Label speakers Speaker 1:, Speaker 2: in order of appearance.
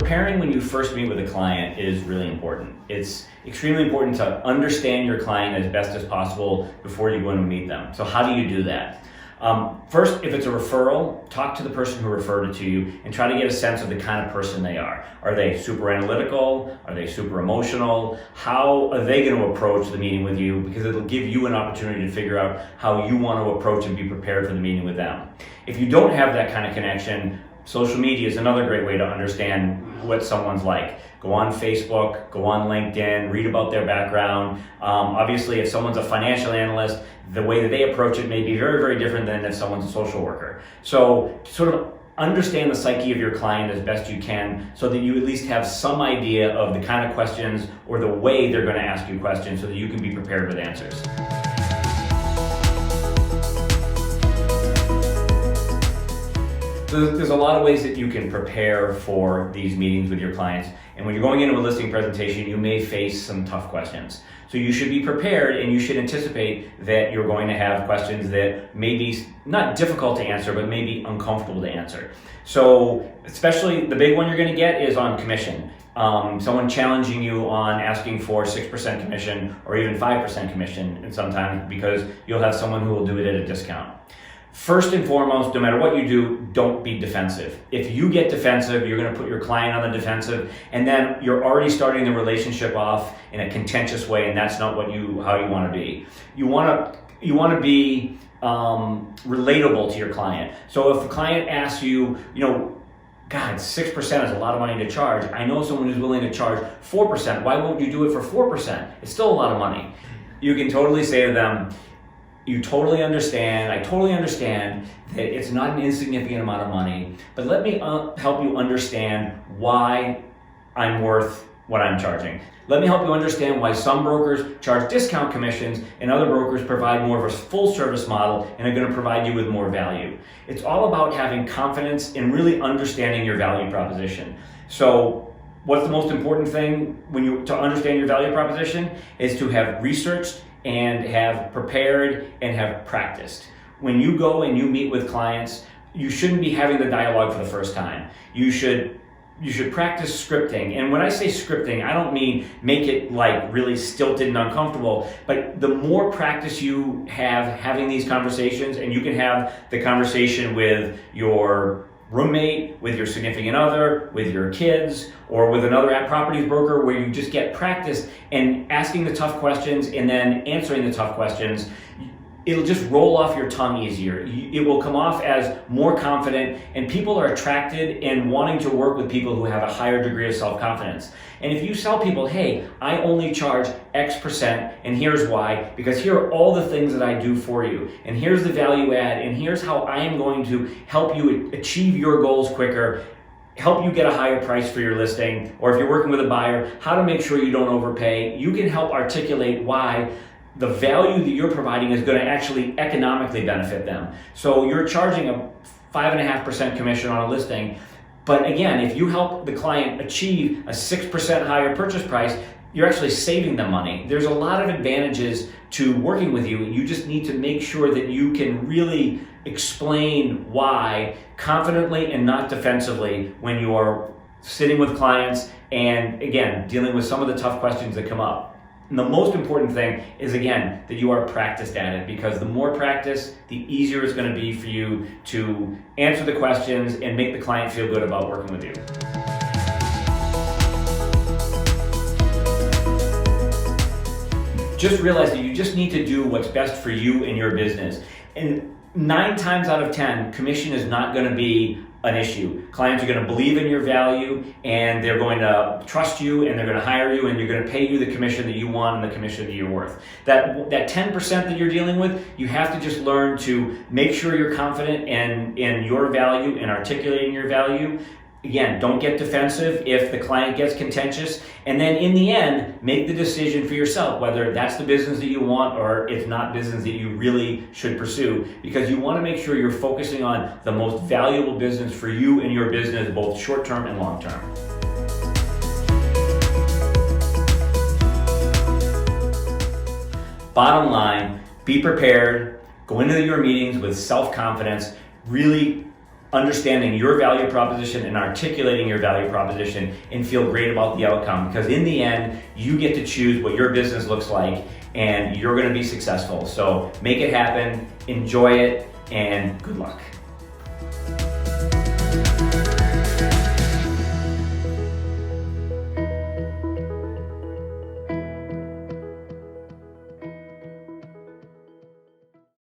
Speaker 1: preparing when you first meet with a client is really important. It's extremely important to understand your client as best as possible before you go in and meet them. So how do you do that? First, if it's a referral, talk to the person who referred it to you and try to get a sense of the kind of person they are. Are they super analytical? Are they super emotional? How are they going to approach the meeting with you? Because it'll give you an opportunity to figure out how you want to approach and be prepared for the meeting with them. If you don't have that kind of connection, social media is another great way to understand what someone's like. Go on Facebook, go on LinkedIn, read about their background. Obviously, if someone's a financial analyst, the way that they approach it may be very, very different than if someone's a social worker. So sort of understand the psyche of your client as best you can so that you at least have some idea of the kind of questions or the way they're going to ask you questions so that you can be prepared with answers. So there's a lot of ways that you can prepare for these meetings with your clients. And when you're going into a listing presentation, you may face some tough questions. So you should be prepared and you should anticipate that you're going to have questions that may be not difficult to answer, but maybe uncomfortable to answer. So especially the big one you're going to get is on commission. Someone challenging you on asking for 6% commission or even 5% commission, and sometimes because you'll have someone who will do it at a discount. First and foremost, no matter what you do, don't be defensive. If you get defensive, you're going to put your client on the defensive, and then you're already starting the relationship off in a contentious way, and that's not how you want to be. You want to be relatable to your client. So if a client asks you, God, 6% is a lot of money to charge. I know someone who's willing to charge 4%. Why won't you do it for 4%? It's still a lot of money. You can totally say to them, I totally understand that it's not an insignificant amount of money, but let me help you understand why I'm worth what I'm charging. Let me help you understand why some brokers charge discount commissions and other brokers provide more of a full service model and are going to provide you with more value. It's all about having confidence in really understanding your value proposition. So what's the most important thing to understand your value proposition is to have researched and have prepared and have practiced. When you go and you meet with clients, you shouldn't be having the dialogue for the first time. You should practice scripting. And when I say scripting, I don't mean make it like really stilted and uncomfortable, but the more practice you have having these conversations, and you can have the conversation with your roommate, with your significant other, with your kids, or with another properties broker, where you just get practice and asking the tough questions and then answering the tough questions. It'll just roll off your tongue easier. It will come off as more confident, and people are attracted and wanting to work with people who have a higher degree of self-confidence. And if you tell people, hey, I only charge X% and here's why, because here are all the things that I do for you, and here's the value add, and here's how I am going to help you achieve your goals quicker, help you get a higher price for your listing, or if you're working with a buyer, how to make sure you don't overpay. You can help articulate why the value that you're providing is going to actually economically benefit them. So you're charging a 5.5% commission on a listing, but again, if you help the client achieve a 6% higher purchase price, you're actually saving them money. There's a lot of advantages to working with you. You just need to make sure that you can really explain why confidently and not defensively when you are sitting with clients and, again, dealing with some of the tough questions that come up. And the most important thing is, again, that you are practiced at it, because the more practice, the easier it's going to be for you to answer the questions and make the client feel good about working with you. Just realize that you just need to do what's best for you and your business. And 9 times out of 10, commission is not going to be an issue. Clients are going to believe in your value, and they're going to trust you, and they're going to hire you, and you're going to pay you the commission that you want and the commission that you're worth. That 10% that you're dealing with, you have to just learn to make sure you're confident in your value and articulating your value. Again, don't get defensive if the client gets contentious, and then in the end, make the decision for yourself whether that's the business that you want or it's not business that you really should pursue, because you want to make sure you're focusing on the most valuable business for you and your business, both short-term and long-term. Bottom line, be prepared, go into your meetings with self-confidence, really understanding your value proposition and articulating your value proposition and feel great about the outcome, because in the end, you get to choose what your business looks like and you're going to be successful. So make it happen, enjoy it, and good luck.